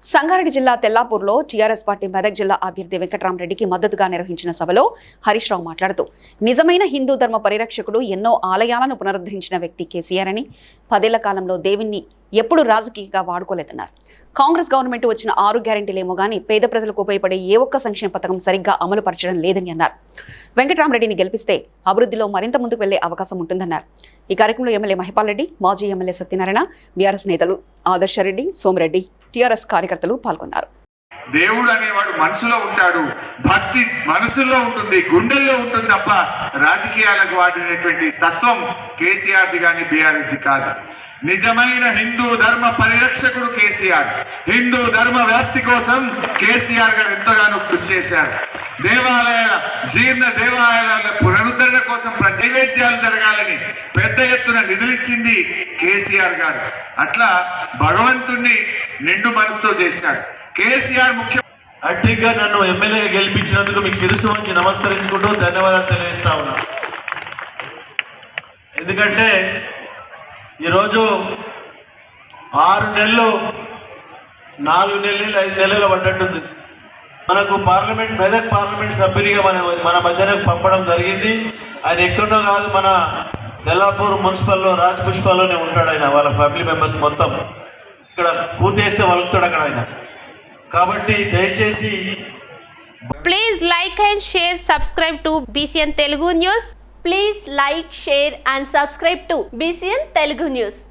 సంగారెడ్డి జిల్లా తెల్లాపూర్లో TRS party Medak జిల్లా అభ్యర్థి వెంకట్రామరెడ్డికి మద్దతుగా నిర్వహించిన సభలో హరీష్ రావు మాట్లాడుతూ నిజమైన హిందూ ధర్మ పరిరక్షకుడు ఎన్నో ఆలయాలను పునరుద్ధరించిన వ్యక్తి కేసీఆర్ అని 10 ఏళ్ల కాలంలో దేవుణ్ణి ఎప్పుడు రాజకీయంగా వాడుకోలేదన్నారు. కాంగ్రెస్ గవర్నమెంట్ వచ్చిన 6 గ్యారెంటీలేమో గానీ పేద ప్రజలకు ఉపయోగపడే ఏ ఒక్క సంక్షేమ పథకం సరిగ్గా అమలు పరచడం లేదని అన్నారు. వెంకట్రామరెడ్డిని గెలిపిస్తే అభివృద్ధిలో మరింత ముందుకు వెళ్లే అవకాశం ఉంటుందన్నారు. ఈ కార్యక్రమంలో ఎమ్మెల్యే మహిపాల్ రెడ్డి, మాజీ ఎమ్మెల్యే సత్యనారాయణ, బీఆర్ఎస్ నేతలు ఆదర్శరెడ్డి, సోమిరెడ్డి, టీఆర్ఎస్ కార్యకర్తలు పాల్గొన్నారు. దేవుడు అనేవాడు మనసులో ఉంటాడు, భక్తి మనసులో ఉంటుంది, గుండెల్లో ఉంటుంది తప్ప రాజకీయాలకు వాడినటువంటి తత్వం కేసీఆర్ది కానీ బీఆర్ఎస్ది కాదు. నిజమైన హిందూ ధర్మ పరిరక్షకుడు కేసీఆర్. హిందూ ధర్మ వ్యాప్తి కోసం కేసీఆర్ గారు ఎంతగానో కృషి చేశారు. జీర్ణ దేవాలయాల పునరుద్ధరణ కోసం నైవేద్యాలు జరగాలని పెద్ద ఎత్తున నిధులిచ్చింది కేసీఆర్ గారు. అట్లా భగవంతుణ్ణి నిండు మనసుతో చేసినాడు కేసీఆర్. ముఖ్య అట్టిగా నన్ను ఎమ్మెల్యేగా గెలిపించినందుకు మీకు శిరస్సు వంచి నమస్కరించుకుంటూ ధన్యవాదాలు తెలియజేస్తా ఉన్నా. ఎందుకంటే ఈరోజు 6 నెలలు 4 నెలలు 5 నెలలు పడ్డట్టుంది. మనకు మెదక్ పార్లమెంట్ సభ్యునిగా మన మధ్యనకు పంపడం జరిగింది. ఆయన ఎక్కడో కాదు, మన తెల్లాపూర్ మున్సిపల్లో రాజ్ పుష్పల్లోనే ఉంటాడు ఆయన. వాళ్ళ ఫ్యామిలీ మెంబర్స్ మొత్తం ఇక్కడ కూతేస్తే వలుకుతాడు అక్కడ ఆయన. కాబట్టి దయచేసి please like and share, subscribe to BCN Telugu News. Please like, share and subscribe to BCN Telugu News.